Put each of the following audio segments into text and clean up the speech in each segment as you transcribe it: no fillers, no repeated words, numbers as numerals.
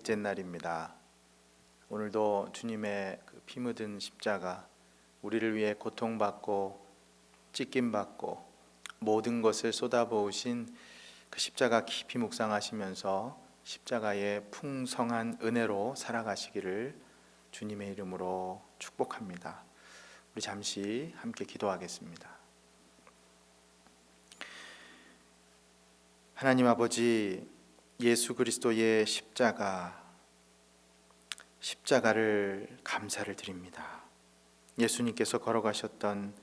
넷째 날입니다. 오늘도 주님의 피 묻은 십자가, 우리를 위해 고통받고 찢김받고 모든 것을 쏟아부으신 그 십자가 깊이 묵상하시면서 십자가의 풍성한 은혜로 살아가시기를 주님의 이름으로 축복합니다. 우리 잠시 함께 기도하겠습니다. 하나님 아버지, 예수 그리스도의 십자가를 감사를 드립니다. 예수님께서 걸어가셨던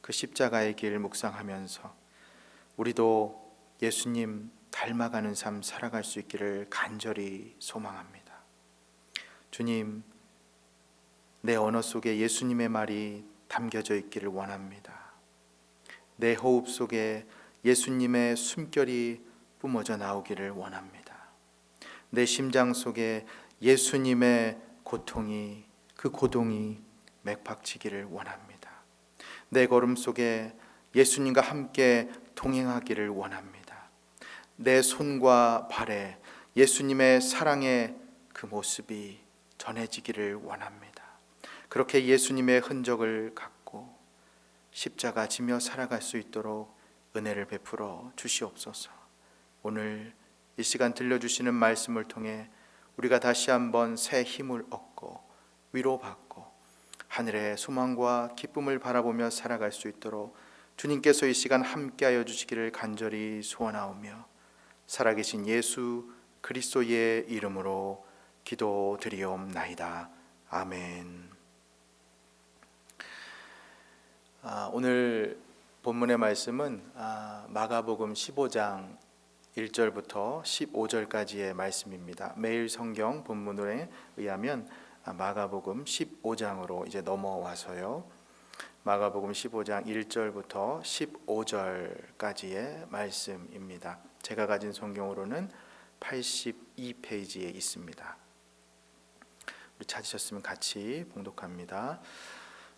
그 십자가의 길 묵상하면서 우리도 예수님 닮아가는 삶 살아갈 수 있기를 간절히 소망합니다. 주님, 내 언어 속에 예수님의 말이 담겨져 있기를 원합니다. 내 호흡 속에 예수님의 숨결이 뿜어져 나오기를 원합니다. 내 심장 속에 예수님의 고통이, 그 고동이 맥박치기를 원합니다. 내 걸음 속에 예수님과 함께 동행하기를 원합니다. 내 손과 발에 예수님의 사랑의 그 모습이 전해지기를 원합니다. 그렇게 예수님의 흔적을 갖고 십자가 지며 살아갈 수 있도록 은혜를 베풀어 주시옵소서. 오늘 이 시간 들려주시는 말씀을 통해 우리가 다시 한번 새 힘을 얻고 위로받고 하늘의 소망과 기쁨을 바라보며 살아갈 수 있도록 주님께서 이 시간 함께하여 주시기를 간절히 소원하오며 살아계신 예수 그리스도의 이름으로 기도드리옵나이다. 아멘. 오늘 본문의 말씀은 마가복음 15장 1절부터 15절까지의 말씀입니다. 매일 성경 본문에 의하면 마가복음 15장으로 이제 넘어와서요. 마가복음 15장 1절부터 15절까지의 말씀입니다. 제가 가진 성경으로는 82페이지에 있습니다. 우리 찾으셨으면 같이 봉독합니다.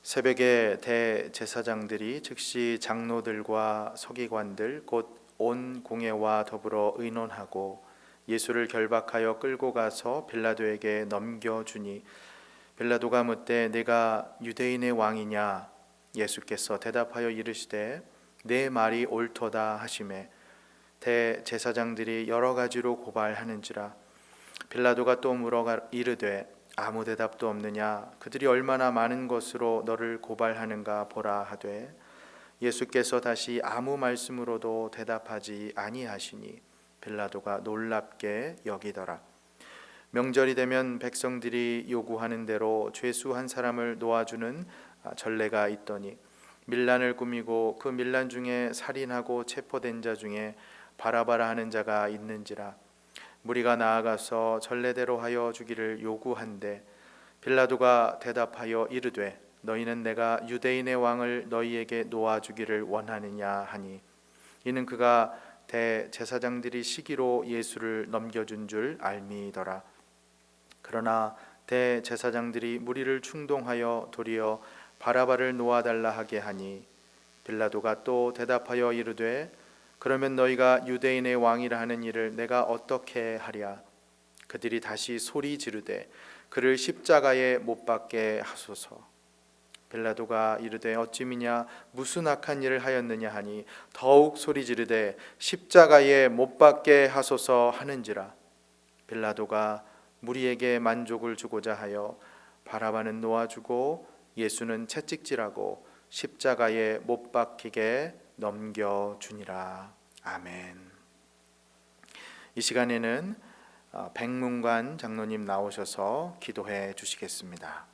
새벽에 대제사장들이 즉시 장로들과 서기관들 곧 온 공회와 더불어 의논하고 예수를 결박하여 끌고 가서 빌라도에게 넘겨주니 빌라도가 묻되 내가 유대인의 왕이냐? 예수께서 대답하여 이르시되 내 말이 옳도다 하시매 대제사장들이 여러 가지로 고발하는지라 빌라도가 또 물어 이르되 아무 대답도 없느냐? 그들이 얼마나 많은 것으로 너를 고발하는가 보라 하되 예수께서 다시 아무 말씀으로도 대답하지 아니하시니 빌라도가 놀랍게 여기더라. 명절이 되면 백성들이 요구하는 대로 죄수 한 사람을 놓아주는 전례가 있더니 밀란을 꾸미고 그 밀란 중에 살인하고 체포된 자 중에 바라바라 하는 자가 있는지라 무리가 나아가서 전례대로 하여 주기를 요구한데 빌라도가 대답하여 이르되 너희는 내가 유대인의 왕을 너희에게 놓아주기를 원하느냐 하니 이는 그가 대제사장들이 시기로 예수를 넘겨준 줄 알미더라. 그러나 대제사장들이 무리를 충동하여 도리어 바라바를 놓아달라 하게 하니 빌라도가 또 대답하여 이르되 그러면 너희가 유대인의 왕이라 하는 일을 내가 어떻게 하랴? 그들이 다시 소리 지르되 그를 십자가에 못 박게 하소서. 빌라도가 이르되 어찌미냐 무슨 악한 일을 하였느냐 하니 더욱 소리 지르되 십자가에 못 박게 하소서 하는지라. 빌라도가 무리에게 만족을 주고자 하여 바라바는 놓아주고 예수는 채찍질하고 십자가에 못 박히게 넘겨주니라. 아멘. 이 시간에는 백문관 장로님 나오셔서 기도해 주시겠습니다.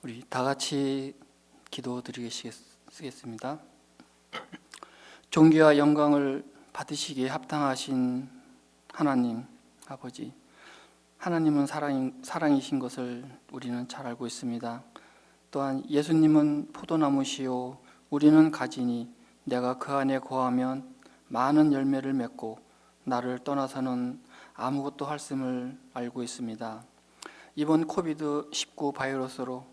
우리 다 같이 기도드리겠습니다. 존귀와 영광을 받으시기에 합당하신 하나님 아버지, 하나님은 사랑이신 것을 우리는 잘 알고 있습니다. 또한 예수님은 포도나무시요 우리는 가지니 내가 그 안에 거하면 많은 열매를 맺고 나를 떠나서는 아무것도 할 셈을 알고 있습니다. 이번 코비드-19 바이러스로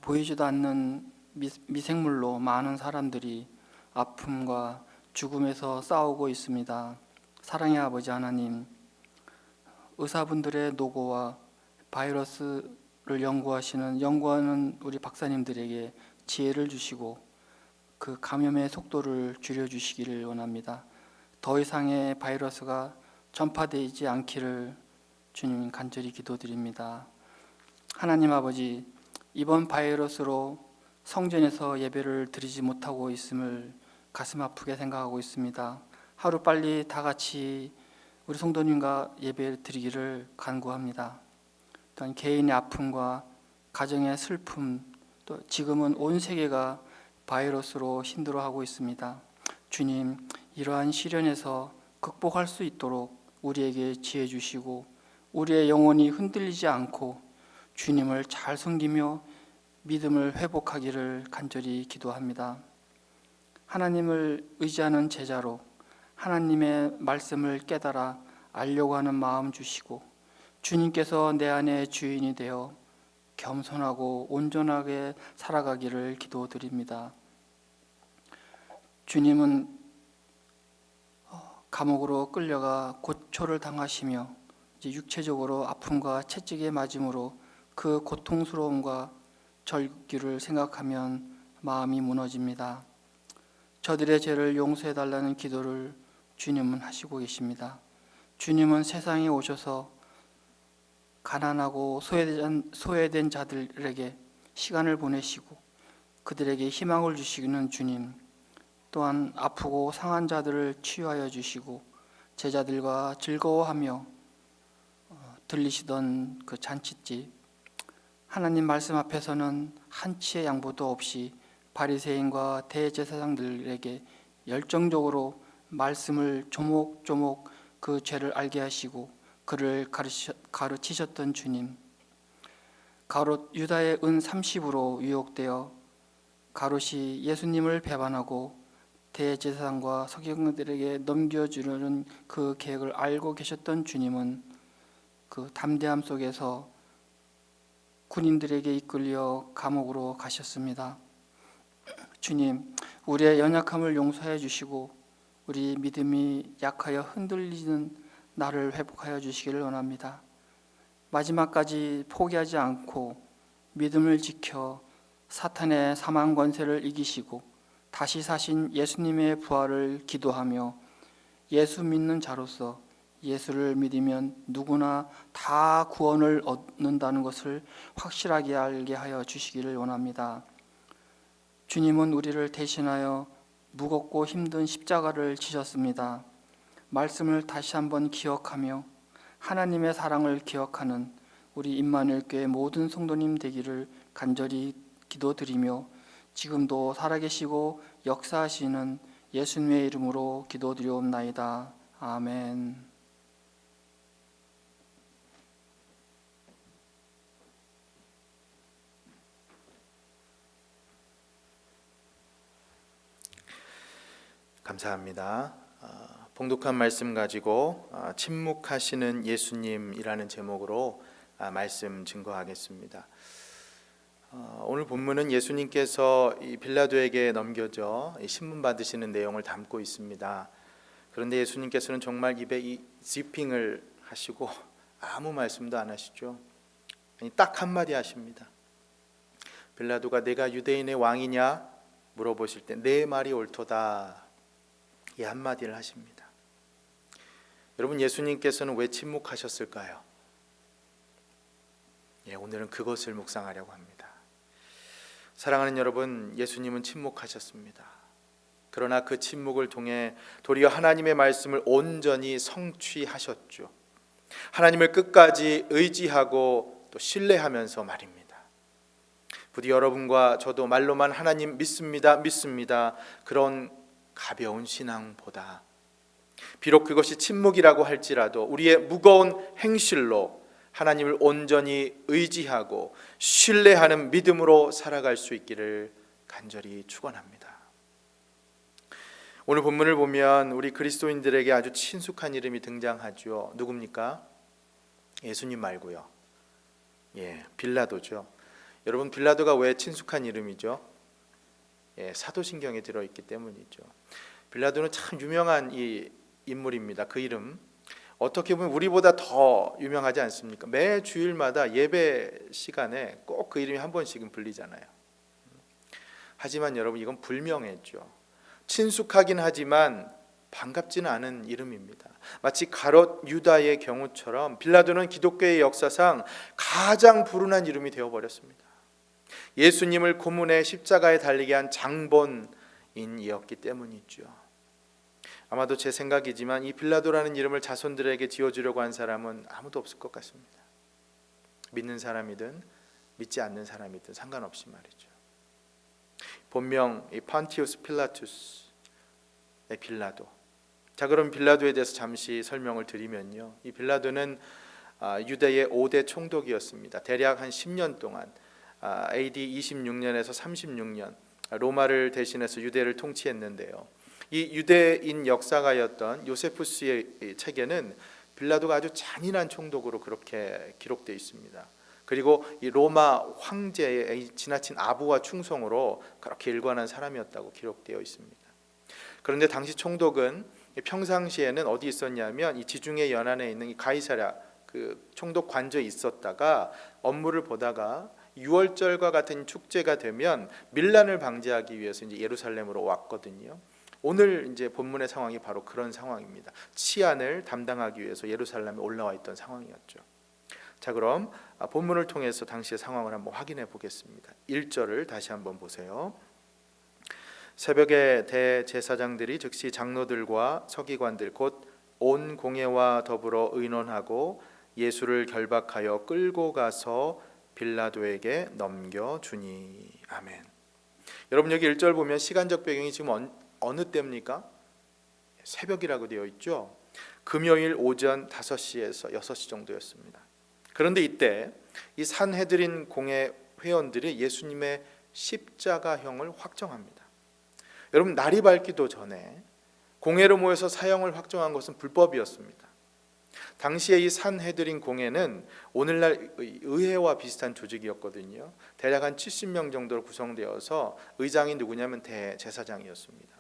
보이지도 않는 미생물로 많은 사람들이 아픔과 죽음에서 싸우고 있습니다. 사랑의 아버지 하나님, 의사분들의 노고와 바이러스를 연구하는 우리 박사님들에게 지혜를 주시고 그 감염의 속도를 줄여주시기를 원합니다. 더 이상의 바이러스가 전파되지 않기를 주님 간절히 기도드립니다. 하나님 아버지, 이번 바이러스로 성전에서 예배를 드리지 못하고 있음을 가슴 아프게 생각하고 있습니다. 하루빨리 다 같이 우리 성도님과 예배 드리기를 간구합니다. 또한 개인의 아픔과 가정의 슬픔, 또 지금은 온 세계가 바이러스로 힘들어하고 있습니다. 주님, 이러한 시련에서 극복할 수 있도록 우리에게 지혜 주시고 우리의 영혼이 흔들리지 않고 주님을 잘 섬기며 믿음을 회복하기를 간절히 기도합니다. 하나님을 의지하는 제자로 하나님의 말씀을 깨달아 알려고 하는 마음 주시고 주님께서 내 안의 주인이 되어 겸손하고 온전하게 살아가기를 기도드립니다. 주님은 감옥으로 끌려가 고초를 당하시며 이제 육체적으로 아픔과 채찍에 맞음으로 그 고통스러움과 절규를 생각하면 마음이 무너집니다. 저들의 죄를 용서해 달라는 기도를 주님은 하시고 계십니다. 주님은 세상에 오셔서 가난하고 소외된 자들에게 시간을 보내시고 그들에게 희망을 주시는 주님, 또한 아프고 상한 자들을 치유하여 주시고 제자들과 즐거워하며 들리시던 그 잔칫집, 하나님 말씀 앞에서는 한치의 양보도 없이 바리새인과 대제사장들에게 열정적으로 말씀을 조목조목 그 죄를 알게 하시고 그를 가르치셨던 주님, 유다의 은 30으로 유혹되어 가롯이 예수님을 배반하고 대제사장과 서기관들에게 넘겨주려는 그 계획을 알고 계셨던 주님은 그 담대함 속에서 군인들에게 이끌려 감옥으로 가셨습니다. 주님, 우리의 연약함을 용서해 주시고 우리 믿음이 약하여 흔들리는 나를 회복하여 주시기를 원합니다. 마지막까지 포기하지 않고 믿음을 지켜 사탄의 사망 권세를 이기시고 다시 사신 예수님의 부활을 기도하며 예수 믿는 자로서 예수를 믿으면 누구나 다 구원을 얻는다는 것을 확실하게 알게 하여 주시기를 원합니다. 주님은 우리를 대신하여 무겁고 힘든 십자가를 지셨습니다. 말씀을 다시 한번 기억하며 하나님의 사랑을 기억하는 우리 임마누엘 교회 모든 성도님 되기를 간절히 기도드리며 지금도 살아계시고 역사하시는 예수님의 이름으로 기도드리옵나이다. 아멘. 감사합니다. 봉독한 말씀 가지고 침묵하시는 예수님이라는 제목으로 말씀 증거하겠습니다. 오늘 본문은 예수님께서 이 빌라도에게 넘겨져 신문 받으시는 내용을 담고 있습니다. 그런데 예수님께서는 정말 입에 이 지핑을 하시고 아무 말씀도 안 하시죠. 딱 한마디 하십니다. 빌라도가 내가 유대인의 왕이냐 물어보실 때 내 말이 옳도다, 이 한마디를 하십니다. 여러분, 예수님께서는 왜 침묵하셨을까요? 오늘은 그것을 묵상하려고 합니다. 사랑하는 여러분, 예수님은 침묵하셨습니다. 그러나 그 침묵을 통해 도리어 하나님의 말씀을 온전히 성취하셨죠. 하나님을 끝까지 의지하고 또 신뢰하면서 말입니다. 부디 여러분과 저도 말로만 하나님 믿습니다, 믿습니다, 그런 가벼운 신앙보다 비록 그것이 침묵이라고 할지라도 우리의 무거운 행실로 하나님을 온전히 의지하고 신뢰하는 믿음으로 살아갈 수 있기를 간절히 축원합니다. 오늘 본문을 보면 우리 그리스도인들에게 아주 친숙한 이름이 등장하죠. 누굽니까? 예수님 말고요. 빌라도죠. 여러분, 빌라도가 왜 친숙한 이름이죠? 사도신경에 들어있기 때문이죠. 빌라도는 참 유명한 이 인물입니다. 그 이름 어떻게 보면 우리보다 더 유명하지 않습니까? 매 주일마다 예배 시간에 꼭 그 이름이 한 번씩은 불리잖아요. 하지만 여러분 이건 불명예죠. 친숙하긴 하지만 반갑지는 않은 이름입니다. 마치 가롯 유다의 경우처럼 빌라도는 기독교의 역사상 가장 불운한 이름이 되어버렸습니다. 예수님을 고문해 십자가에 달리게 한 장본인이었기 때문이죠. 아마도 제 생각이지만 이 빌라도라는 이름을 자손들에게 지어주려고 한 사람은 아무도 없을 것 같습니다. 믿는 사람이든 믿지 않는 사람이든 상관없이 말이죠. 본명 이 판티우스 필라투스의 빌라도. 자, 그럼 빌라도에 대해서 잠시 설명을 드리면요, 이 빌라도는 유대의 5대 총독이었습니다. 대략 한 10년 동안 AD 26년에서 36년 로마를 대신해서 유대를 통치했는데요. 이 유대인 역사가였던 요세푸스의 책에는 빌라도가 아주 잔인한 총독으로 그렇게 기록되어 있습니다. 그리고 이 로마 황제의 지나친 아부와 충성으로 그렇게 일관한 사람이었다고 기록되어 있습니다. 그런데 당시 총독은 평상시에는 어디 있었냐면 이 지중해 연안에 있는 이 가이사랴 그 총독 관저에 있었다가 업무를 보다가 6월절과 같은 축제가 되면 밀란을 방지하기 위해서 이제 예루살렘으로 왔거든요. 오늘 이제 본문의 상황이 바로 그런 상황입니다. 치안을 담당하기 위해서 예루살렘에 올라와 있던 상황이었죠. 자, 그럼 본문을 통해서 당시의 상황을 한번 확인해 보겠습니다. 1절을 다시 한번 보세요. 새벽에 대제사장들이 즉시 장로들과 서기관들 곧 온 공회와 더불어 의논하고 예수를 결박하여 끌고 가서 빌라도에게 넘겨주니. 아멘. 여러분 여기 1절 보면 시간적 배경이 지금 어느 때입니까? 새벽이라고 되어 있죠. 금요일 오전 5시에서 6시 정도였습니다. 그런데 이때 이 산헤드린 공회 회원들이 예수님의 십자가형을 확정합니다. 여러분 날이 밝기도 전에 공회로 모여서 사형을 확정한 것은 불법이었습니다. 당시에 이 산헤드린 공회는 오늘날 의회와 비슷한 조직이었거든요. 대략 한 70명 정도로 구성되어서 의장이 누구냐면 대제사장이었습니다.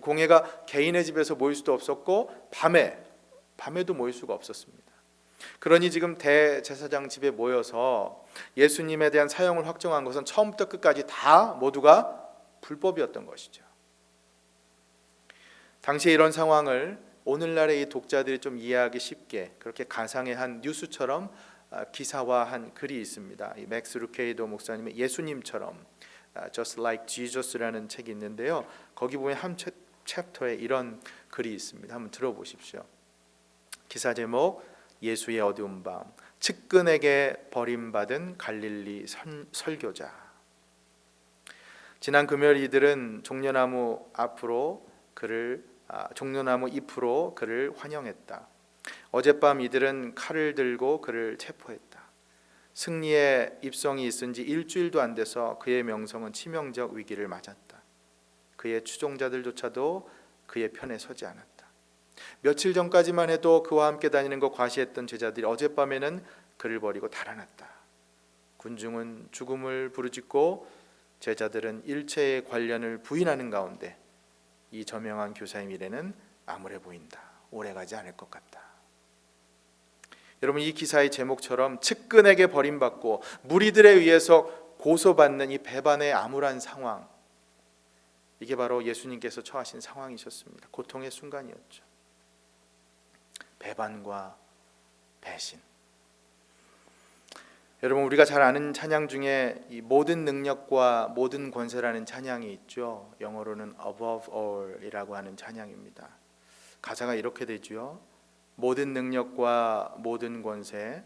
공회가 개인의 집에서 모일 수도 없었고 밤에도 모일 수가 없었습니다. 그러니 지금 대제사장 집에 모여서 예수님에 대한 사형을 확정한 것은 처음부터 끝까지 다 모두가 불법이었던 것이죠. 당시에 이런 상황을 오늘날의 이 독자들이 좀 이해하기 쉽게 그렇게 가상의 한 뉴스처럼 기사화한 글이 있습니다. 이 맥스 루케이도 목사님의 예수님처럼 Just Like Jesus라는 책이 있는데요. 거기 보면 한 챕터에 이런 글이 있습니다. 한번 들어보십시오. 기사 제목 예수의 어두운 밤, 측근에게 버림받은 갈릴리 설교자. 지난 금요일 이들은 종려나무 잎으로 그를 환영했다. 어젯밤 이들은 칼을 들고 그를 체포했다. 승리의 입성이 있은 지 일주일도 안 돼서 그의 명성은 치명적 위기를 맞았다. 그의 추종자들조차도 그의 편에 서지 않았다. 며칠 전까지만 해도 그와 함께 다니는 거 과시했던 제자들이 어젯밤에는 그를 버리고 달아났다. 군중은 죽음을 부르짖고 제자들은 일체의 관련을 부인하는 가운데 이 저명한 교사의 미래는 암울해 보인다. 오래가지 않을 것 같다. 여러분 이 기사의 제목처럼 측근에게 버림받고 무리들에 의해서 고소받는 이 배반의 암울한 상황, 이게 바로 예수님께서 처하신 상황이셨습니다. 고통의 순간이었죠. 배반과 배신. 여러분 우리가 잘 아는 찬양 중에 이 모든 능력과 모든 권세라는 찬양이 있죠. 영어로는 Above All이라고 하는 찬양입니다. 가사가 이렇게 되죠. 모든 능력과 모든 권세,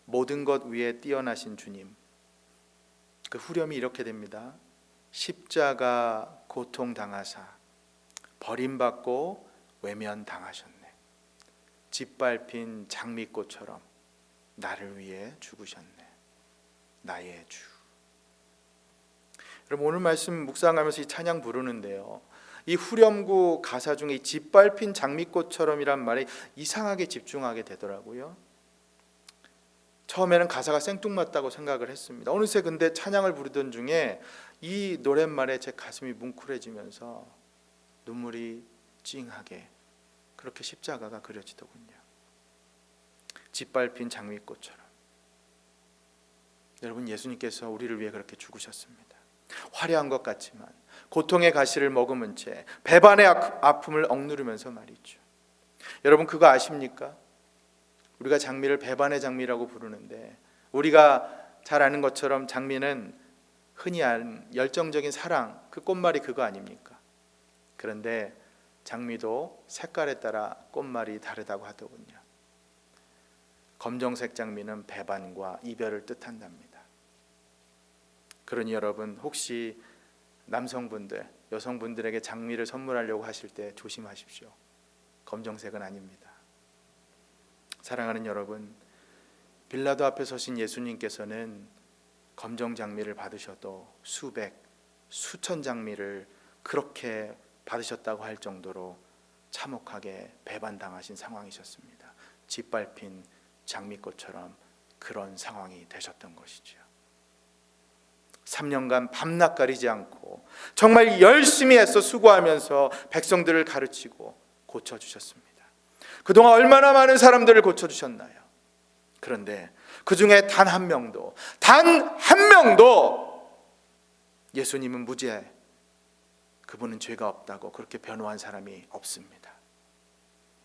모든 것 위에 뛰어나신 주님. 그 후렴이 이렇게 됩니다. 십자가 고통당하사 버림받고 외면당하셨네. 짓밟힌 장미꽃처럼 나를 위해 죽으셨네. 나의 주. 여러분 오늘 말씀 묵상하면서 이 찬양 부르는데요, 이 후렴구 가사 중에 이 짓밟힌 장미꽃처럼이란 말에 이상하게 집중하게 되더라고요. 처음에는 가사가 생뚱맞다고 생각을 했습니다. 어느새 근데 찬양을 부르던 중에 이 노랫말에 제 가슴이 뭉클해지면서 눈물이 찡하게 그렇게 십자가가 그려지더군요. 짓밟힌 장미꽃처럼. 여러분, 예수님께서 우리를 위해 그렇게 죽으셨습니다. 화려한 것 같지만 고통의 가시를 머금은 채 배반의 아픔을 억누르면서 말이죠. 여러분, 그거 아십니까? 우리가 장미를 배반의 장미라고 부르는데, 우리가 잘 아는 것처럼 장미는 흔히 아는 열정적인 사랑, 그 꽃말이 그거 아닙니까? 그런데 장미도 색깔에 따라 꽃말이 다르다고 하더군요. 검정색 장미는 배반과 이별을 뜻한답니다. 그러니 여러분, 혹시 남성분들, 여성분들에게 장미를 선물하려고 하실 때 조심하십시오. 검정색은 아닙니다. 사랑하는 여러분, 빌라도 앞에 서신 예수님께서는 검정 장미를 받으셔도 수백, 수천 장미를 그렇게 받으셨다고 할 정도로 참혹하게 배반당하신 상황이셨습니다. 짓밟힌 장미꽃처럼 그런 상황이 되셨던 것이죠. 3년간 밤낮 가리지 않고 정말 열심히 애써 수고하면서 백성들을 가르치고 고쳐주셨습니다. 그동안 얼마나 많은 사람들을 고쳐주셨나요? 그런데 그 중에 단 한 명도 예수님은 무죄, 그분은 죄가 없다고 그렇게 변호한 사람이 없습니다.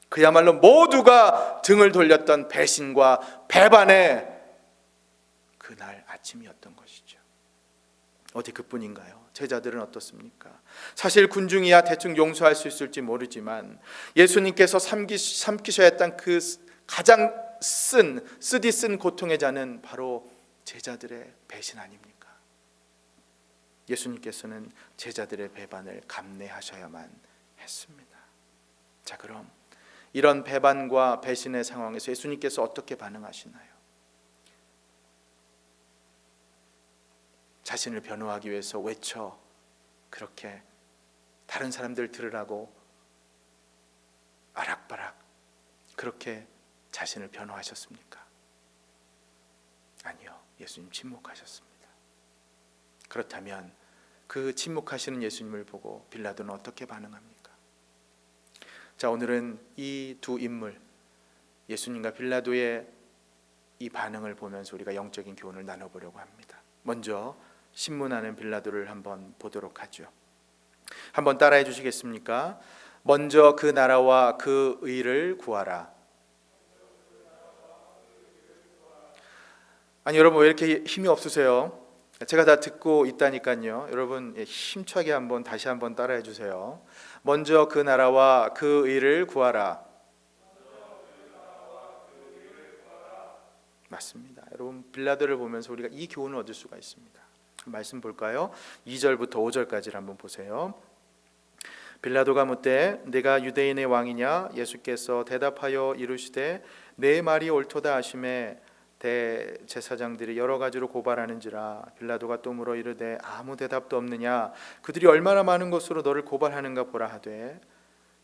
그야말로 모두가 등을 돌렸던 배신과 배반의 그날 아침이었던 것이죠. 어디 그뿐인가요? 제자들은 어떻습니까? 사실 군중이야 대충 용서할 수 있을지 모르지만 예수님께서 삼키셔야 했던 그 가장 쓰디 쓴 고통의 자는 바로 제자들의 배신 아닙니까? 예수님께서는 제자들의 배반을 감내하셔야만 했습니다. 자, 그럼 이런 배반과 배신의 상황에서 예수님께서 어떻게 반응하시나요? 자신을 변호하기 위해서 외쳐 그렇게 다른 사람들 들으라고 아락바락 그렇게 자신을 변호하셨습니까? 아니요, 예수님 침묵하셨습니다. 그렇다면 그 침묵하시는 예수님을 보고 빌라도는 어떻게 반응합니까? 자, 오늘은 이 두 인물, 예수님과 빌라도의 이 반응을 보면서 우리가 영적인 교훈을 나눠보려고 합니다. 먼저 신문하는 빌라도를 한번 보도록 하죠. 한번 따라해 주시겠습니까? 먼저 그 나라와 그 의를 구하라. 아니, 여러분 왜 이렇게 힘이 없으세요? 제가 다 듣고 있다니까요. 여러분 힘차게 한번 다시 한번 따라해 주세요. 먼저 그 나라와 그 의를 구하라. 맞습니다. 여러분, 빌라도를 보면서 우리가 이 교훈을 얻을 수가 있습니다. 말씀 볼까요? 2절부터 5절까지를 한번 보세요. 빌라도가 묻되 내가 유대인의 왕이냐? 예수께서 대답하여 이르시되 내 말이 옳도다 하시매 대제사장들이 여러 가지로 고발하는지라. 빌라도가 또 물어 이르되 아무 대답도 없느냐? 그들이 얼마나 많은 것으로 너를 고발하는가 보라 하되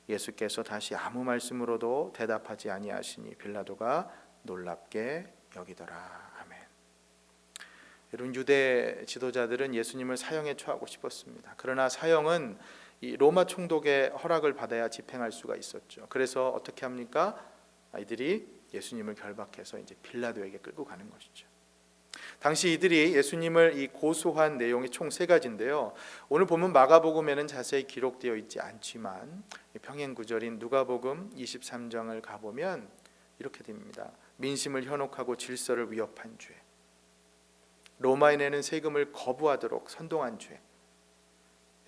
예수께서 다시 아무 말씀으로도 대답하지 아니하시니 빌라도가 놀랍게 여기더라. 아멘. 여러분, 유대 지도자들은 예수님을 사형에 처하고 싶었습니다. 그러나 사형은 이 로마 총독의 허락을 받아야 집행할 수가 있었죠. 그래서 어떻게 합니까? 이들이 예수님을 결박해서 이제 빌라도에게 끌고 가는 것이죠. 당시 이들이 예수님을 이 고소한 내용이 총 3가지인데요. 오늘 보면 마가복음에는 자세히 기록되어 있지 않지만 평행 구절인 누가복음 23장을 가보면 이렇게 됩니다. 민심을 현혹하고 질서를 위협한 죄, 로마에 내는 세금을 거부하도록 선동한 죄,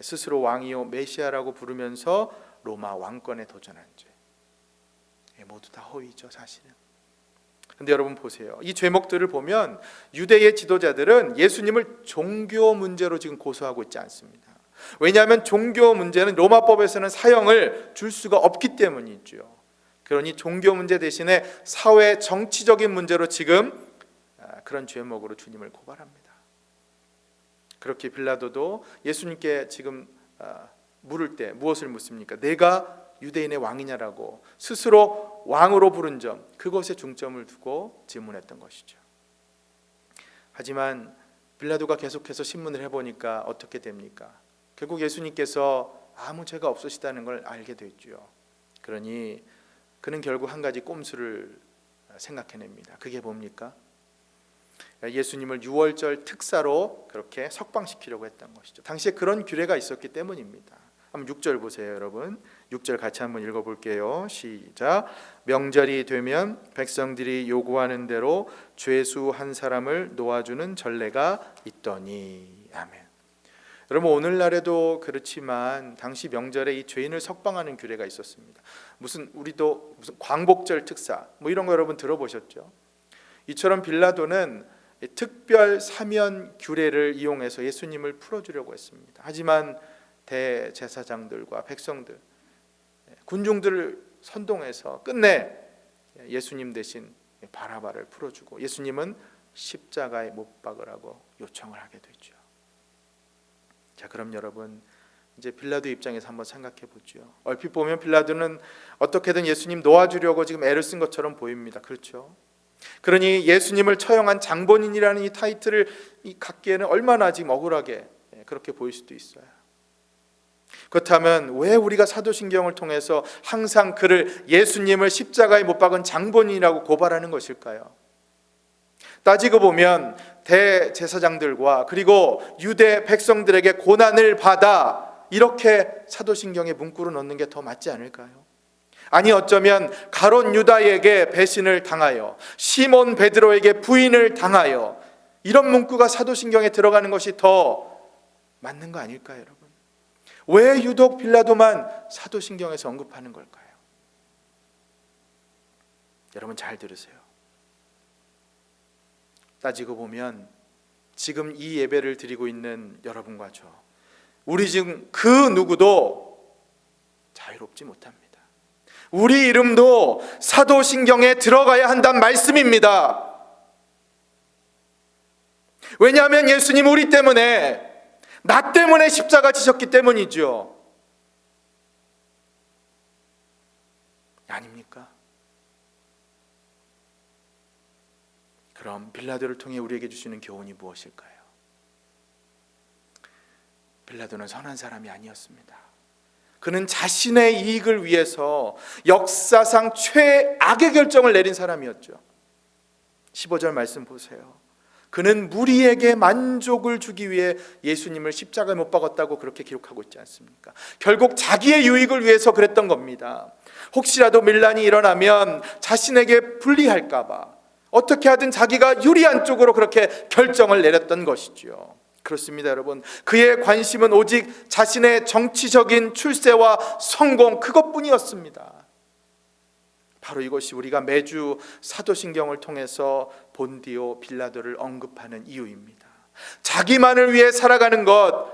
스스로 왕이요 메시아라고 부르면서 로마 왕권에 도전한 죄, 모두 다 허위죠, 사실은. 근데 여러분 보세요. 이 죄목들을 보면 유대의 지도자들은 예수님을 종교 문제로 지금 고소하고 있지 않습니다. 왜냐하면 종교 문제는 로마법에서는 사형을 줄 수가 없기 때문이죠. 그러니 종교 문제 대신에 사회 정치적인 문제로 지금 그런 죄목으로 주님을 고발합니다. 그렇게 빌라도도 예수님께 지금 물을 때 무엇을 묻습니까? 내가 유대인의 왕이냐라고 스스로 왕으로 부른 점, 그것에 중점을 두고 질문했던 것이죠. 하지만 빌라도가 계속해서 신문을 해보니까 어떻게 됩니까? 결국 예수님께서 아무 죄가 없으시다는 걸 알게 됐죠. 그러니 그는 결국 한 가지 꼼수를 생각해냅니다. 그게 뭡니까? 예수님을 유월절 특사로 그렇게 석방시키려고 했던 것이죠. 당시에 그런 규례가 있었기 때문입니다. 한번 6절 보세요, 여러분. 6절 같이 한번 읽어볼게요. 시작. 명절이 되면 백성들이 요구하는 대로 죄수 한 사람을 놓아주는 전례가 있더니. 아멘. 여러분, 오늘날에도 그렇지만 당시 명절에 이 죄인을 석방하는 규례가 있었습니다. 우리도 무슨 광복절 특사 뭐 이런 거 여러분 들어보셨죠? 이처럼 빌라도는 특별 사면 규례를 이용해서 예수님을 풀어주려고 했습니다. 하지만 대제사장들과 백성들, 군중들을 선동해서 끝내 예수님 대신 바라바를 풀어주고 예수님은 십자가에 못 박으라고 요청을 하게 되죠. 자, 그럼 여러분 이제 빌라도 입장에서 한번 생각해 보죠. 얼핏 보면 빌라도는 어떻게든 예수님 놓아주려고 지금 애를 쓴 것처럼 보입니다. 그렇죠? 그러니 예수님을 처형한 장본인이라는 이 타이틀을 갖기에는 얼마나 지금 억울하게 그렇게 보일 수도 있어요. 그렇다면 왜 우리가 사도신경을 통해서 항상 그를 예수님을 십자가에 못 박은 장본인이라고 고발하는 것일까요? 따지고 보면 대제사장들과 그리고 유대 백성들에게 고난을 받아 이렇게 사도신경에 문구를 넣는 게 더 맞지 않을까요? 아니 어쩌면 가롯 유다에게 배신을 당하여 시몬 베드로에게 부인을 당하여 이런 문구가 사도신경에 들어가는 것이 더 맞는 거 아닐까요, 여러분? 왜 유독 빌라도만 사도신경에서 언급하는 걸까요? 여러분 잘 들으세요. 따지고 보면 지금 이 예배를 드리고 있는 여러분과 저, 우리 지금 그 누구도 자유롭지 못합니다. 우리 이름도 사도신경에 들어가야 한다는 말씀입니다. 왜냐하면 예수님 우리 때문에, 나 때문에 십자가 지셨기 때문이죠. 아닙니까? 그럼 빌라도를 통해 우리에게 주시는 교훈이 무엇일까요? 빌라도는 선한 사람이 아니었습니다. 그는 자신의 이익을 위해서 역사상 최악의 결정을 내린 사람이었죠. 15절 말씀 보세요. 그는 무리에게 만족을 주기 위해 예수님을 십자가에 못 박았다고 그렇게 기록하고 있지 않습니까? 결국 자기의 유익을 위해서 그랬던 겁니다. 혹시라도 밀란이 일어나면 자신에게 불리할까 봐 어떻게 하든 자기가 유리한 쪽으로 그렇게 결정을 내렸던 것이죠. 그렇습니다, 여러분. 그의 관심은 오직 자신의 정치적인 출세와 성공, 그것뿐이었습니다. 바로 이것이 우리가 매주 사도신경을 통해서 본디오 빌라도를 언급하는 이유입니다. 자기만을 위해 살아가는 것,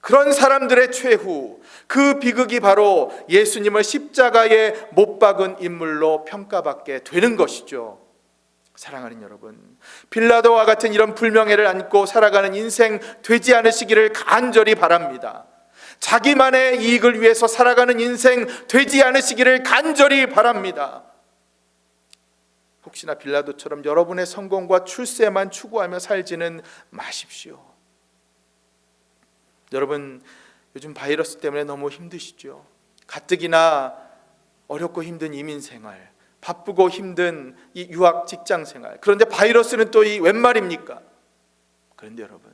그런 사람들의 최후, 그 비극이 바로 예수님을 십자가에 못 박은 인물로 평가받게 되는 것이죠. 사랑하는 여러분, 빌라도와 같은 이런 불명예를 안고 살아가는 인생 되지 않으시기를 간절히 바랍니다. 자기만의 이익을 위해서 살아가는 인생 되지 않으시기를 간절히 바랍니다. 혹시나 빌라도처럼 여러분의 성공과 출세만 추구하며 살지는 마십시오. 여러분, 요즘 바이러스 때문에 너무 힘드시죠? 가뜩이나 어렵고 힘든 이민생활, 바쁘고 힘든 이 유학 직장생활, 그런데 바이러스는 또 이 웬 말입니까? 그런데 여러분,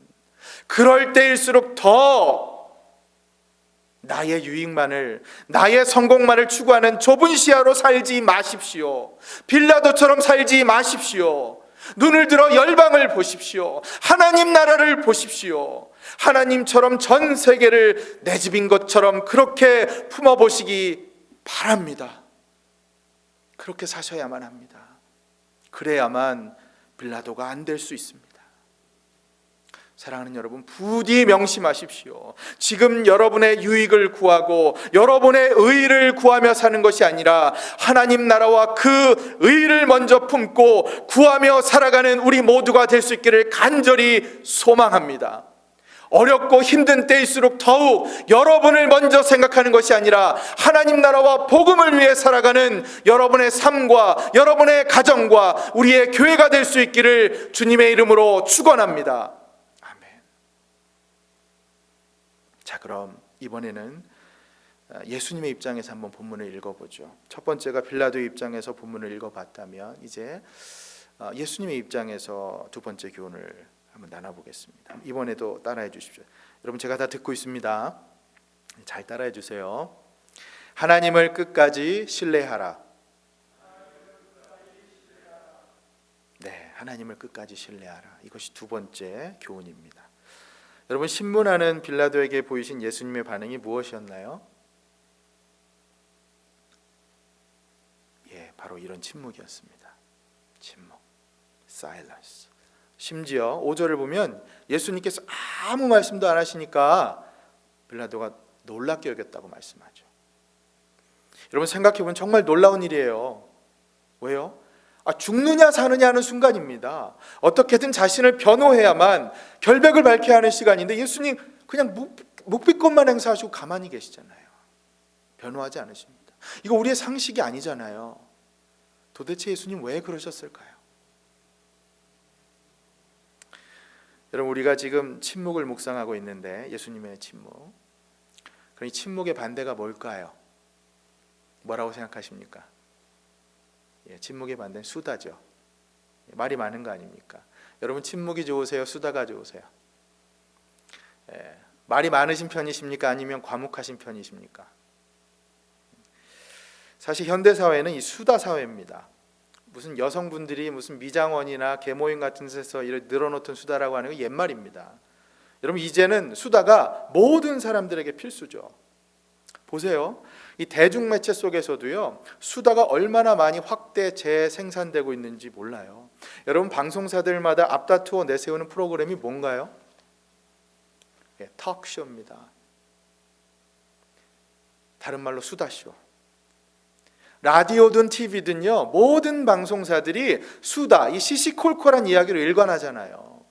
그럴 때일수록 더 나의 유익만을, 나의 성공만을 추구하는 좁은 시야로 살지 마십시오. 빌라도처럼 살지 마십시오. 눈을 들어 열방을 보십시오. 하나님 나라를 보십시오. 하나님처럼 전 세계를 내 집인 것처럼 그렇게 품어보시기 바랍니다. 그렇게 사셔야만 합니다. 그래야만 빌라도가 안 될 수 있습니다. 사랑하는 여러분, 부디 명심하십시오. 지금 여러분의 유익을 구하고 여러분의 의를 구하며 사는 것이 아니라 하나님 나라와 그 의를 먼저 품고 구하며 살아가는 우리 모두가 될 수 있기를 간절히 소망합니다. 어렵고 힘든 때일수록 더욱 여러분을 먼저 생각하는 것이 아니라 하나님 나라와 복음을 위해 살아가는 여러분의 삶과 여러분의 가정과 우리의 교회가 될 수 있기를 주님의 이름으로 축원합니다. 자, 그럼 이번에는 예수님의 입장에서 한번 본문을 읽어보죠. 첫 번째가 빌라도의 입장에서 본문을 읽어봤다면 이제 예수님의 입장에서 두 번째 교훈을 한번 나눠보겠습니다. 이번에도 따라해 주십시오. 여러분, 제가 다 듣고 있습니다. 잘 따라해 주세요. 하나님을 끝까지 신뢰하라. 네, 하나님을 끝까지 신뢰하라. 이것이 두 번째 교훈입니다. 여러분, 신문하는 빌라도에게 보이신 예수님의 반응이 무엇이었나요? 예, 바로 이런 침묵이었습니다. 침묵, silence. 심지어 5절을 보면 예수님께서 아무 말씀도 안 하시니까 빌라도가 놀랍게 여겼다고 말씀하죠. 여러분, 생각해보면 정말 놀라운 일이에요. 왜요? 죽느냐 사느냐 하는 순간입니다. 어떻게든 자신을 변호해야만 결백을 밝혀야 하는 시간인데 예수님 그냥 묵비권만 행사하시고 가만히 계시잖아요. 변호하지 않으십니다. 이거 우리의 상식이 아니잖아요. 도대체 예수님 왜 그러셨을까요? 여러분, 우리가 지금 침묵을 묵상하고 있는데 예수님의 침묵, 그럼 이 침묵의 반대가 뭘까요? 뭐라고 생각하십니까? 예, 침묵의 반대는 수다죠. 말이 많은 거 아닙니까? 여러분, 침묵이 좋으세요? 수다가 좋으세요? 예, 말이 많으신 편이십니까? 아니면 과묵하신 편이십니까? 사실 현대 사회는 이 수다 사회입니다. 무슨 여성분들이 무슨 미장원이나 계모임 같은 데서 이렇게 늘어놓던 수다라고 하는 거 옛말입니다. 여러분, 이제는 수다가 모든 사람들에게 필수죠. 보세요. 이 대중매체 속에서도요, 수다가 얼마나 많이 확대 재생산되고 있는지 몰라요. 여러분, 방송사들마다 앞다투어 내세우는 프로그램이 뭔가요? 예, 턱쇼입니다. 다른 말로 수다쇼. 라디오든 TV든요, 모든 방송사들이 수다, 이 시시콜콜한 이야기로 일관하잖아요.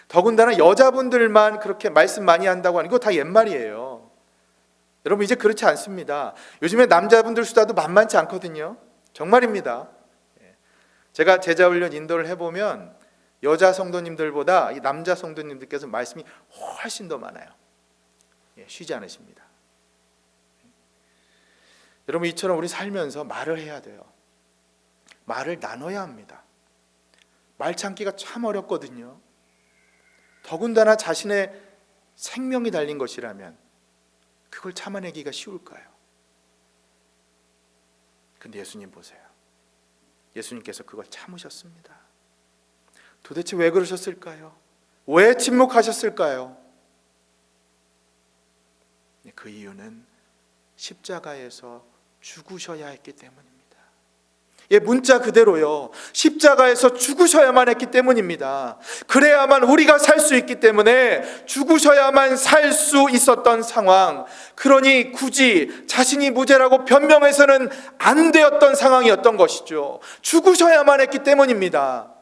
더군다나 여자분들만 그렇게 말씀 많이 한다고 하는 거 다 옛말이에요. 여러분, 이제 그렇지 않습니다. 요즘에 남자분들 수다도 만만치 않거든요. 정말입니다. 제가 제자훈련 인도를 해보면 여자 성도님들보다 이 남자 성도님들께서 말씀이 훨씬 더 많아요. 쉬지 않으십니다. 여러분, 이처럼 우리 살면서 말을 해야 돼요. 말을 나눠야 합니다. 말 참기가 참 어렵거든요. 더군다나 자신의 생명이 달린 것이라면 그걸 참아내기가 쉬울까요? 근데 예수님 보세요. 예수님께서 그걸 참으셨습니다. 도대체 왜 그러셨을까요? 왜 침묵하셨을까요? 그 이유는 십자가에서 죽으셔야 했기 때문입니다. 예, 문자 그대로요. 십자가에서 죽으셔야만 했기 때문입니다. 그래야만 우리가 살 수 있기 때문에 죽으셔야만 살 수 있었던 상황. 그러니 굳이 자신이 무죄라고 변명해서는 안 되었던 상황이었던 것이죠. 죽으셔야만 했기 때문입니다.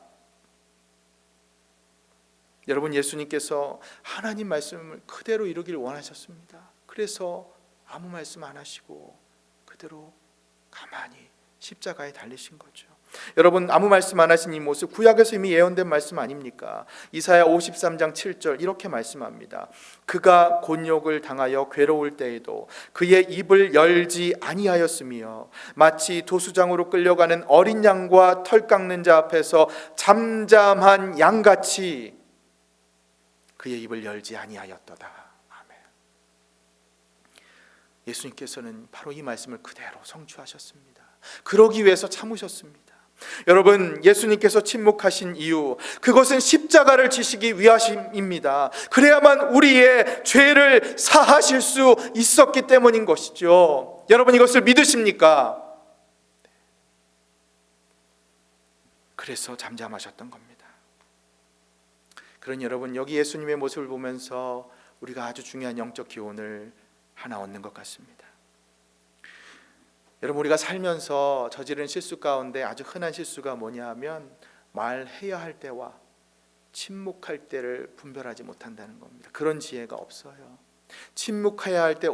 여러분, 예수님께서 하나님 말씀을 그대로 이루길 원하셨습니다. 그래서 아무 말씀 안 하시고 그대로 가만히 십자가에 달리신 거죠. 여러분, 아무 말씀 안 하신 이 모습, 구약에서 이미 예언된 말씀 아닙니까? 이사야 53장 7절 이렇게 말씀합니다. 그가 곤욕을 당하여 괴로울 때에도 그의 입을 열지 아니하였으며 마치 도수장으로 끌려가는 어린 양과 털 깎는 자 앞에서 잠잠한 양같이 그의 입을 열지 아니하였도다. 아멘. 예수님께서는 바로 이 말씀을 그대로 성취하셨습니다. 그러기 위해서 참으셨습니다. 여러분, 예수님께서 침묵하신 이유, 그것은 십자가를 지시기 위하심입니다. 그래야만 우리의 죄를 사하실 수 있었기 때문인 것이죠. 여러분, 이것을 믿으십니까? 그래서 잠잠하셨던 겁니다. 그러니 여러분, 여기 예수님의 모습을 보면서 우리가 아주 중요한 영적 기원을 하나 얻는 것 같습니다. 여러분, 우리가 살면서 저지른 실수 가운데 아주 흔한 실수가 뭐냐 하면 말해야 할 때와 침묵할 때를 분별하지 못한다는 겁니다. 그런 지혜가 없어요. 침묵해야 할 때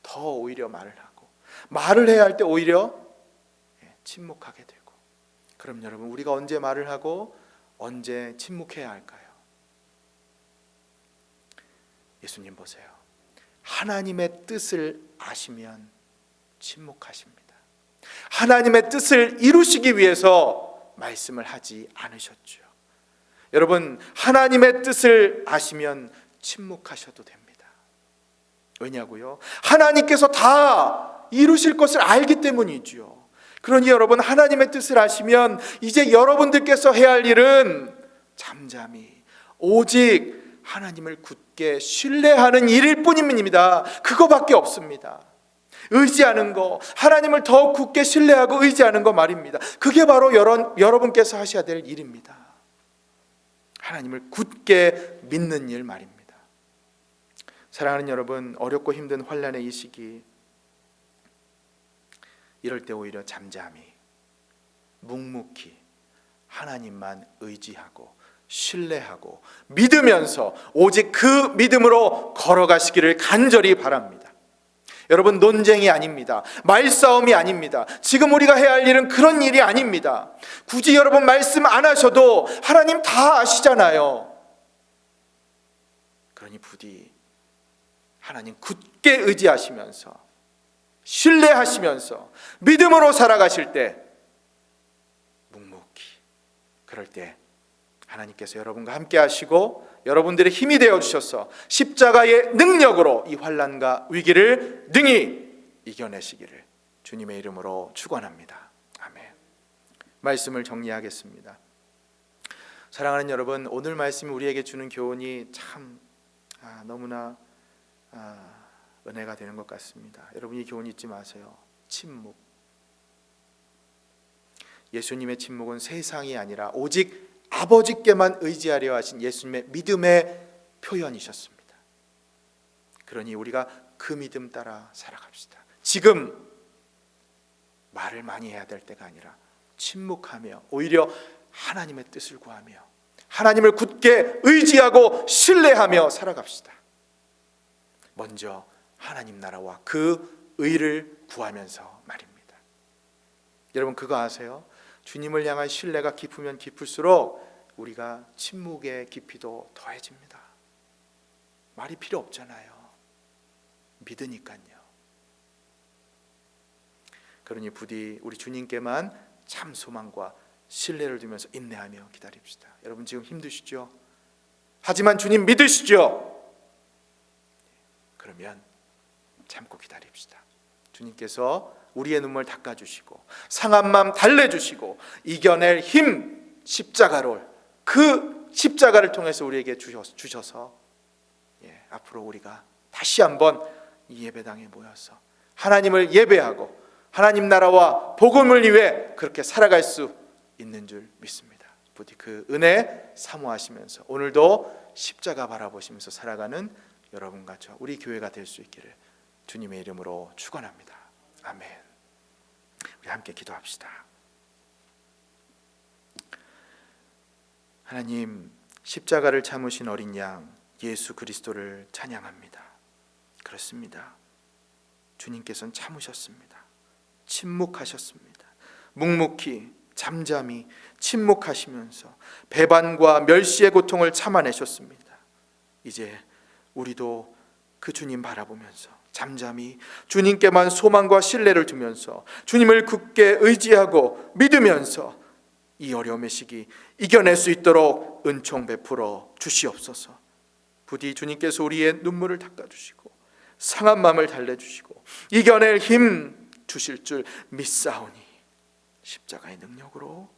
더 오히려 말을 하고, 말을 해야 할 때 오히려 침묵하게 되고. 그럼 여러분, 우리가 언제 말을 하고 언제 침묵해야 할까요? 예수님 보세요. 하나님의 뜻을 아시면 침묵하십니다. 하나님의 뜻을 이루시기 위해서 말씀을 하지 않으셨죠. 여러분, 하나님의 뜻을 아시면 침묵하셔도 됩니다. 왜냐고요? 하나님께서 다 이루실 것을 알기 때문이죠. 그러니 여러분, 하나님의 뜻을 아시면 이제 여러분들께서 해야 할 일은 잠잠히 오직 하나님을 굳게 신뢰하는 일일 뿐입니다. 그거밖에 없습니다. 의지하는 거, 하나님을 더욱 굳게 신뢰하고 의지하는 거 말입니다. 그게 바로 여러분께서 하셔야 될 일입니다. 하나님을 굳게 믿는 일 말입니다. 사랑하는 여러분, 어렵고 힘든 환난의 이 시기, 이럴 때 오히려 잠잠히 묵묵히 하나님만 의지하고 신뢰하고 믿으면서 오직 그 믿음으로 걸어가시기를 간절히 바랍니다. 여러분, 논쟁이 아닙니다. 말싸움이 아닙니다. 지금 우리가 해야 할 일은 그런 일이 아닙니다. 굳이 여러분 말씀 안 하셔도 하나님 다 아시잖아요. 그러니 부디 하나님 굳게 의지하시면서 신뢰하시면서 믿음으로 살아가실 때 묵묵히, 그럴 때 하나님께서 여러분과 함께 하시고 여러분들의 힘이 되어 주셔서 십자가의 능력으로 이 환난과 위기를 능히 이겨내시기를 주님의 이름으로 축원합니다. 아멘. 말씀을 정리하겠습니다. 사랑하는 여러분, 오늘 말씀이 우리에게 주는 교훈이 참 너무나 은혜가 되는 것 같습니다. 여러분, 이 교훈 잊지 마세요. 침묵. 예수님의 침묵은 세상이 아니라 오직 아버지께만 의지하려 하신 예수님의 믿음의 표현이셨습니다. 그러니 우리가 그 믿음 따라 살아갑시다. 지금 말을 많이 해야 될 때가 아니라 침묵하며 오히려 하나님의 뜻을 구하며 하나님을 굳게 의지하고 신뢰하며 살아갑시다. 먼저 하나님 나라와 그 의를 구하면서 말입니다. 여러분, 그거 아세요? 주님을 향한 신뢰가 깊으면 깊을수록 우리가 침묵의 깊이도 더해집니다. 말이 필요 없잖아요. 믿으니까요. 그러니 부디 우리 주님께만 참 소망과 신뢰를 두면서 인내하며 기다립시다. 여러분, 지금 힘드시죠? 하지만 주님 믿으시죠? 그러면 참고 기다립시다. 주님께서 우리의 눈물 닦아주시고 상한 마음 달래주시고 이겨낼 힘, 십자가를, 그 십자가를 통해서 우리에게 주셔서 앞으로 우리가 다시 한번 이 예배당에 모여서 하나님을 예배하고 하나님 나라와 복음을 위해 그렇게 살아갈 수 있는 줄 믿습니다. 부디 그 은혜 사모하시면서 오늘도 십자가 바라보시면서 살아가는 여러분과 저 우리 교회가 될 수 있기를 주님의 이름으로 축원합니다. 아멘. 우리 함께 기도합시다. 하나님, 십자가를 참으신 어린 양 예수 그리스도를 찬양합니다. 그렇습니다. 주님께서는 참으셨습니다. 침묵하셨습니다. 묵묵히 잠잠히 침묵하시면서 배반과 멸시의 고통을 참아내셨습니다. 이제 우리도 그 주님 바라보면서 잠잠히 주님께만 소망과 신뢰를 두면서 주님을 굳게 의지하고 믿으면서 이 어려움의 시기 이겨낼 수 있도록 은총 베풀어 주시옵소서. 부디 주님께서 우리의 눈물을 닦아주시고 상한 마음을 달래주시고 이겨낼 힘 주실 줄 믿사오니 십자가의 능력으로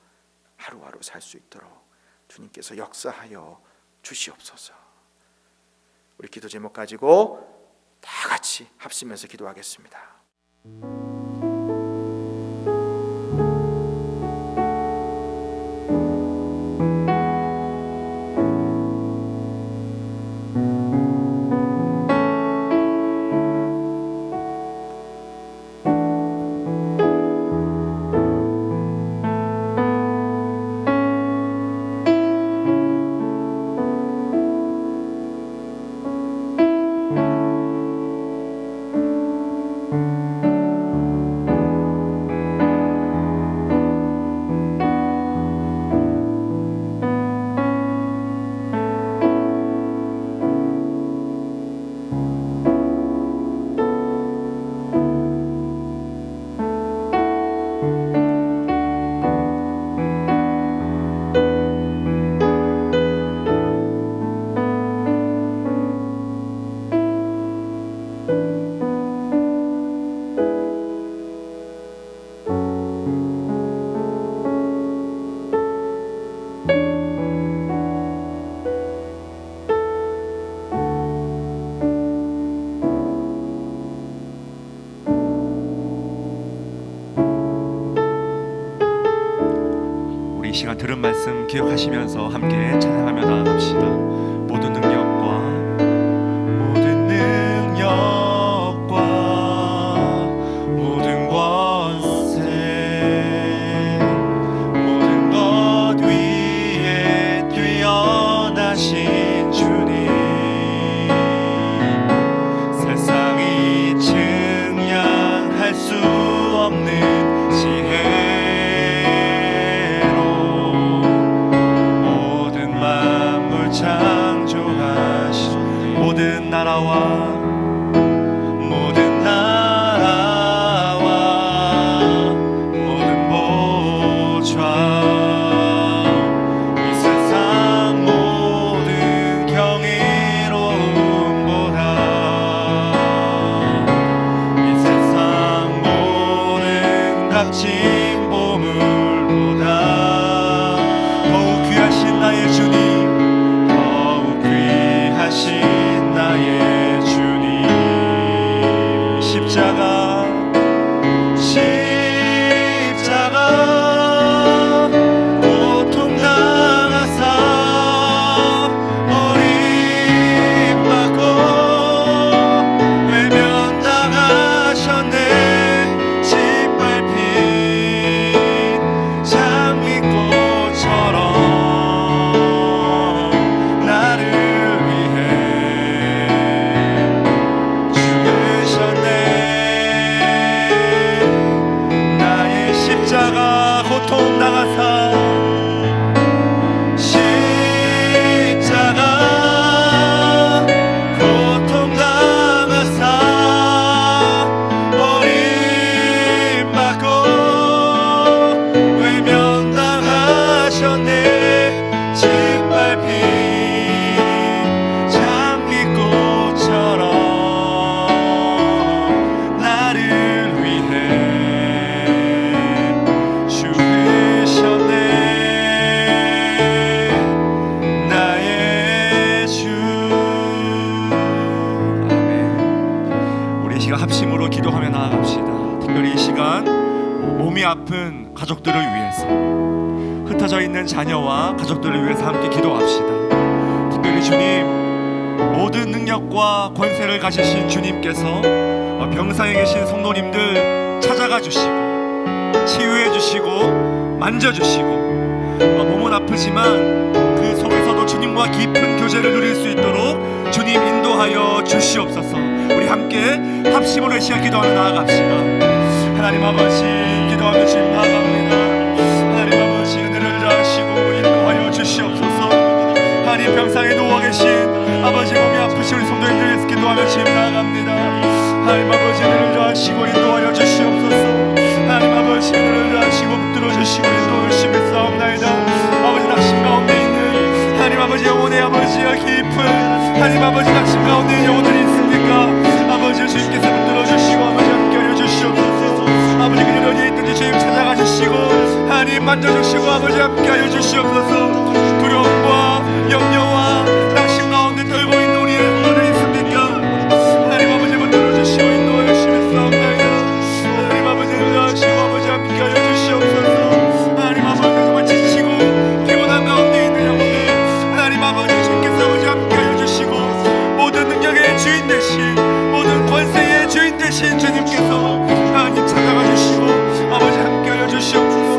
하루하루 살 수 있도록 주님께서 역사하여 주시옵소서. 우리 기도 제목 가지고 다 같이 합심해서 기도하겠습니다. 시간 들은 말씀 기억하시면서 함께 찬양하며 나아갑시다. 모든 능력과 모든 권세, 모든 것 위에 뛰어나신 주님, 세상이 측량할 수 없는 지혜로 모든 만물 창조하신 모든 나라와 모든 보좌, 이 세상 모든 경이로움보다, 이 세상 모든 값진 보물보다 더욱 귀하신 나의 주님, 더욱 귀하신 나의 주님, 십자가 고통 당하사 버림받고 외면당하셨네. 짓밟힌 장미꽃처럼 나를 위해 죽으셨네. 나의 십자가 고통 당하사, 십자가 고통 당하사 버림받고 외면당하셨네. 짓밟힌 장미꽃처럼 나를 위해 죽으셨네. 나의 주. 아멘. 우리 이 시간 합심으로 기도하며 나아갑시다. 특별히 이 시간 몸이 아픈 가족들을 위해서, 흩어져 있는 자녀와 가족들을 위해서 함께 기도합시다. 특별히 주님, 모든 능력과 권세를 가지신 주님께서 병상에 계신 성도님들 찾아가 주시고 치유해 주시고 만져주시고, 몸은 아프지만 그 속에서도 주님과 깊은 교제를 누릴 수 있도록 주님 인도하여 주시옵소서. 우리 함께 합심으로 이 시간 기도하며 나아갑시다. 하나님 아버지, 기도하며 지금 나아갑니다. 하나님 아버지, 은혜를 다하시고 인도하여 주시옵소서. 하나님 병상에 누워 계신 아버지, 몸이 아프신 우리 성도님들 위해서 기도하며 지금 나아갑니다. 하나님 아버지, 은혜를 다하시고 인도하여 주시옵소서. 하나님 아버지, 은혜를 다하시고 붙들어 주시고 인도 열심히 싸움나이다. 아버지, 낙심 가운데 있는 하나님 아버지, 영혼의 아버지와 깊은 하나님 아버지 낙심 가운데 있는 영혼들이 있습니까? 아버지, 주님께서 붙들어 주시고 아버지 함께 하여 주시옵소서. 아버지, 그들 어디에 있든지 주님 찾아가 주시고 하나님 만져주시고 아버지 함께 하여 주시옵소서. 두려움과 염려와 낙심 가운데 떨고 있는 우리의 성도들 있습니까? 하나님 아버지 붙들어 주시고 인도 열심히 싸움나이다. 하나님 아버지를 하시고 아버지 함께 하여 주시옵소서. 하나님 아버지, 정말 지치고 피곤한 가운데 있는 영혼들 하나님 아버지 주님께서 아버지 함께 하여 주시고, 모든 능력의 주인 되신, 모든 권세의 주인 되신 주님께서 하나님 찾아가 주시고 아버지 함께 하여 주시옵소서.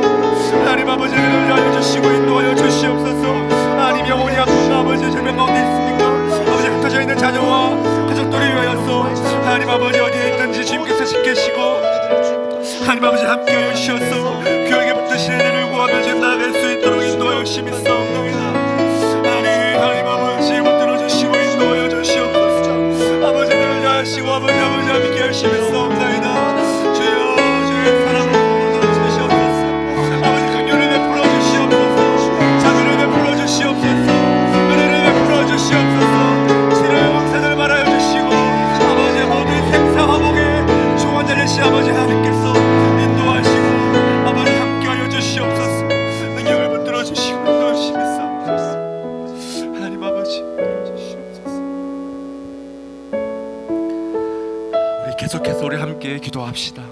하나님 아버지를 하여 주시고 인도하여 주시옵소서. 하나님, 영혼이 아픈 아버지 절명 가운데 있습니까? 아버지, 흩어져 있는 자녀와 가족들을 위하여서 하나님 아버지 어디에 있든지 주님께서 지키시고 하나님 아버지 함께 하여 주셔서 교회에 붙드신 은혜를 구하며 지금 나아갈 수 있도록 인도하여 열심히 싸움나이다. 하나님 아버지 붙들어 주시고 인도하여 주시옵소서. 아버지를 다하시고 아버지 함께 열심히 싸움나이다. 주여, 주의 사랑을 붙들어 주시옵소서. 아버지, 긍휼을 베풀어 주시옵소서. 자비를 베풀어 주시옵소서. 은혜를 베풀어 주시옵소서. 치료의 왕산을 말하여 주시고 아버지, 모든 생사화복의 중원자 되신 아버지 하나님께서 인도하시고 아버지 함께하여 주시옵소서. 능력을 붙들어 주시고 인도 열심히 싸우소서. 하나님 아버지 주시옵소서. 우리 계속해서 우리 함께 기도합시다.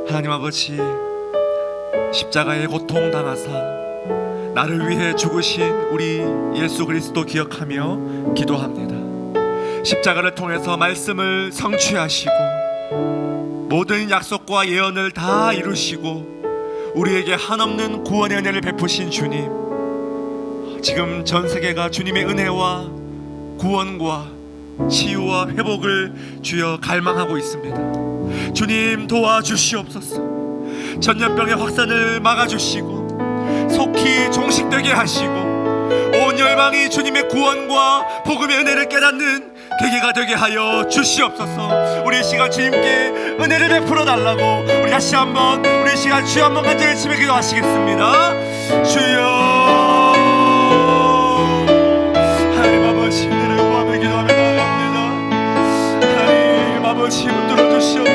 하나님 아버지, 십자가의 고통 당하사 나를 위해 죽으신 우리 예수 그리스도 기억하며 기도합니다. 십자가를 통해서 말씀을 성취하시고 모든 약속과 예언을 다 이루시고 우리에게 한없는 구원의 은혜를 베푸신 주님, 지금 전 세계가 주님의 은혜와 구원과 치유와 회복을 주여 갈망하고 있습니다. 주님 도와주시옵소서. 전염병의 확산을 막아주시고 속히 종식되게 하시고 온 열방이 주님의 구원과 복음의 은혜를 깨닫는 계기가 되게 하여 주시옵소서. 우리 이 시간 주님께 은혜를 베풀어 달라고 우리 다시 한번 우리 이 시간 주여 한번 간절히 외치며 기도하시겠습니다. 주여, 하나님 아버지, 은혜를 구하며 기도하며 나아갑니다. 하나님 아버지, 문들어 주시옵소서.